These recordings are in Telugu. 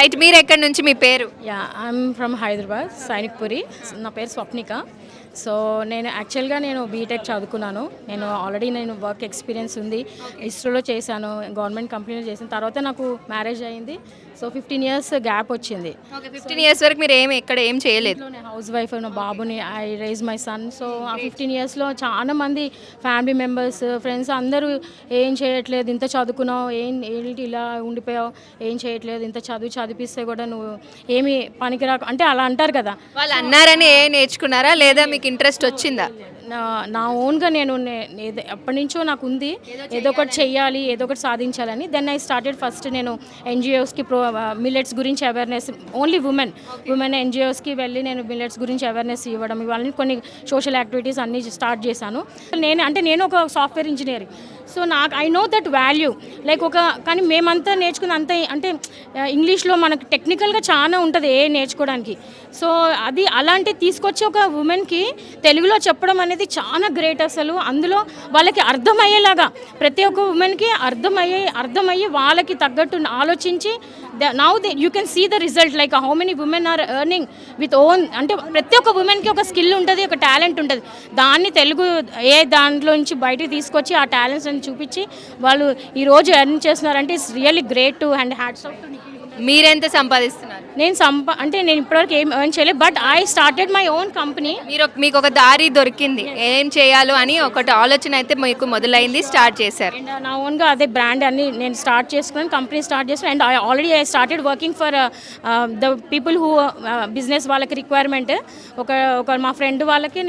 రైట్, మీరు ఎక్కడి నుంచి, మీ పేరు? I'm from Hyderabad, Sainikpuri. నా పేరు స్వప్నిక. సో నేను యాక్చువల్గా బీటెక్ చదువుకున్నాను. ఆల్రెడీ వర్క్ ఎక్స్పీరియన్స్ ఉంది. ఇస్రోలో చేశాను, గవర్నమెంట్ కంపెనీలో చేసిన తర్వాత నాకు మ్యారేజ్ అయింది. సో 15 years గ్యాప్ వచ్చింది. 15 years వరకు మీరు ఎక్కడ ఏం చేయలేదు? నేను హౌస్ వైఫ్, నా బాబుని I rise my son. So ఆ 15 yearsలో చాలా మంది ఫ్యామిలీ మెంబర్స్, ఫ్రెండ్స్ అందరూ ఏం చేయట్లేదు, ఇంత చదువుకున్నావు, ఏంటి ఇలా ఉండిపోయావు, ఏం చేయట్లేదు, ఇంత చదివిస్తే కూడా నువ్వు ఏమి పనికిరాకు అంటే అలా అంటారు కదా. వాళ్ళు అన్నారని నేర్చుకున్నారా లేదా మీకు ఇంట్రెస్ట్ వచ్చిందా? నా ఓన్గా ఎప్పటి నుంచో నాకు ఉంది, ఏదో ఒకటి చెయ్యాలి, ఏదో ఒకటి సాధించాలని. దెన్ ఐ స్టార్టెడ్ ఫస్ట్ నేను ఎన్జిఓస్కి మిల్లెట్స్ గురించి అవేర్నెస్, ఓన్లీ ఉమెన్ ఎన్జిఓస్కి వెళ్ళి నేను మిల్లెట్స్ గురించి అవేర్నెస్ ఇవ్వడం, ఇవన్నీ కొన్ని సోషల్ యాక్టివిటీస్ అన్నీ స్టార్ట్ చేశాను. నేను ఒక software engineering. So I know that value, like కానీ మేమంతా నేర్చుకున్న అంత అంటే ఇంగ్లీష్లో మనకు టెక్నికల్గా చాలా ఉంటుంది నేర్చుకోవడానికి. సో అది అలాంటివి తీసుకొచ్చి ఒక ఉమెన్కి తెలుగులో చెప్పడం అనేది చాలా గ్రేట్ అసలు. అందులో వాళ్ళకి అర్థమయ్యేలాగా, ప్రతి ఒక్క ఉమెన్కి అర్థమయ్యి వాళ్ళకి తగ్గట్టు ఆలోచించి now you can see the result, like how many women are earning with own. అంటే ప్రతి ఒక్క ఉమెన్కి ఒక స్కిల్ ఉంటుంది, ఒక టాలెంట్ ఉంటుంది. దాన్ని దాంట్లో నుంచి బయటికి తీసుకొచ్చి ఆ టాలెంట్స్ అని చూపించి వాళ్ళు ఈరోజు ఎర్న్ చేస్తున్నారంటే it's really great to and hats off to. మీరెంత సంపాదిస్తున్నారు? నేను ఇప్పటివరకు ఏం ఎర్న్ చేయలేదు, but I started my own company. మీకు ఒక దారి దొరికింది, ఏం చేయాలో అని ఒకటి ఆలోచన అయితే మీకు మొదలైంది, స్టార్ట్ చేశారు. అండ్ నా ఓన్గా అదే బ్రాండ్ అన్ని నేను స్టార్ట్ చేసుకున్నాను, కంపెనీ స్టార్ట్ చేస్తున్నాను. And already I started working for the people who business వాళ్ళకి రిక్వైర్మెంట్. ఒక మా ఫ్రెండ్ వాళ్ళకి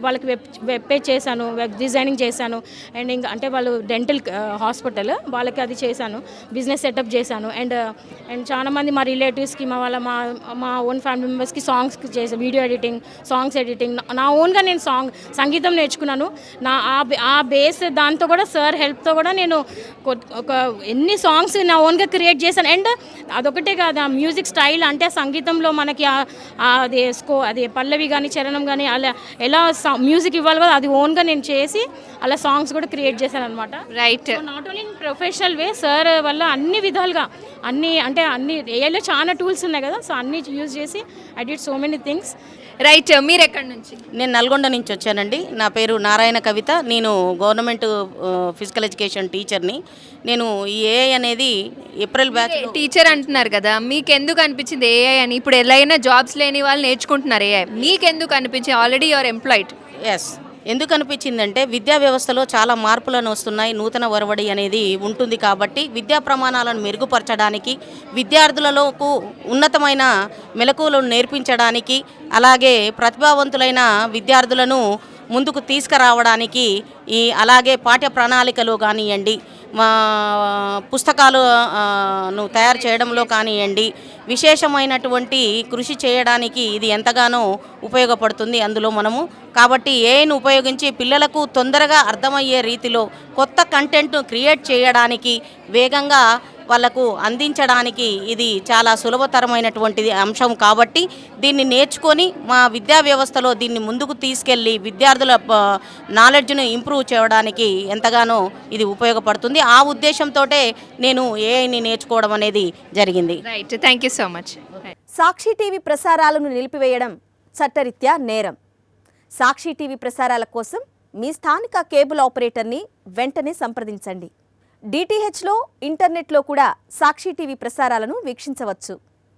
వాళ్ళకి వెబ్ పేజ్ చేశాను, వెబ్ డిజైనింగ్ చేశాను. అండ్ ఇంకా అంటే వాళ్ళు డెంటల్ హాస్పిటల్ వాళ్ళకి అది చేశాను, బిజినెస్ సెటప్ చేశాను. అండ్ చాలామంది మా రిలేటివ్స్కి, మా ఓన్ ఫ్యామిలీ మెంబర్స్కి సాంగ్స్ చేసాను, వీడియో ఎడిటింగ్, సాంగ్స్ ఎడిటింగ్. నా ఓన్గా నేను సంగీతం నేర్చుకున్నాను. ఆ బేస్ దాంతో కూడా సార్ హెల్ప్తో కూడా నేను ఒక ఎన్ని సాంగ్స్ నా ఓన్గా క్రియేట్ చేశాను. అండ్ అదొకటే కాదు, ఆ మ్యూజిక్ స్టైల్ అంటే సంగీతంలో మనకి అది పల్లవి కానీ చరణం కానీ అలా ఎలా మ్యూజిక్ ఇవ్వాలి కదా, అది ఓన్గా నేను చేసి అలా సాంగ్స్ కూడా క్రియేట్ చేశాను అనమాట. Right, not only in professional way, sir వల్ల అన్ని విధాలుగా అన్ని ఏఐలో చాలా టూల్స్ ఉన్నాయి కదా, సో అన్నీ యూజ్ చేసి I did so many things. Right, మీరు ఎక్కడి నుంచి? నేను నల్గొండ నుంచి వచ్చానండి. నా పేరు నారాయణ కవిత. నేను గవర్నమెంట్ ఫిజికల్ ఎడ్యుకేషన్ టీచర్ని. నేను ఈ ఏఐ అనేది ఏప్రిల్ బ్యాచ్. టీచర్ అంటున్నారు కదా, మీకు ఎందుకు అనిపించింది ఏఐ అని? ఇప్పుడు ఎలా జాబ్స్ లేని వాళ్ళు నేర్చుకుంటున్నారు ఏఐ, మీకు ఎందుకు అనిపించింది? Already your employed. ఎస్, ఎందుకు అనిపించిందంటే విద్యా వ్యవస్థలో చాలా మార్పులను వస్తున్నాయి, నూతన ఒరవడి అనేది ఉంటుంది. కాబట్టి విద్యా ప్రమాణాలను మెరుగుపరచడానికి, విద్యార్థులకు ఉన్నతమైన మెలకువలను నేర్పించడానికి, అలాగే ప్రతిభావంతులైన విద్యార్థులను ముందుకు తీసుకురావడానికి అలాగే పాఠ్య ప్రణాళికలు కానివ్వండి, మా పుస్తకాలను తయారు చేయడంలో కానివ్వండి, విశేషమైనటువంటి కృషి చేయడానికి ఇది ఎంతగానో ఉపయోగపడుతుంది అందులో మనము. కాబట్టి ఏఐని ఉపయోగించి పిల్లలకు తొందరగా అర్థమయ్యే రీతిలో కొత్త కంటెంట్ను క్రియేట్ చేయడానికి, వేగంగా వాళ్ళకు అందించడానికి ఇది చాలా సులభతరమైనటువంటిది అంశం. కాబట్టి దీన్ని నేర్చుకొని మా విద్యా వ్యవస్థలో దీన్ని ముందుకు తీసుకెళ్ళి విద్యార్థుల నాలెడ్జ్ను ఇంప్రూవ్ చేయడానికి ఎంతగానో ఇది ఉపయోగపడుతుంది. ఆ ఉద్దేశంతో నేను ఏఐని నేర్చుకోవడం అనేది జరిగింది. Right, thank you so much. Sakshi TV ప్రసారాలను నిలిపివేయడం చట్టరీత్యా నేరం. సాక్షి టీవీ ప్రసారాల కోసం మీ స్థానిక కేబుల్ ఆపరేటర్ని వెంటనే సంప్రదించండి. డిటిహెచ్లో, ఇంటర్నెట్లో కూడా సాక్షి టీవీ ప్రసారాలను వీక్షించవచ్చు.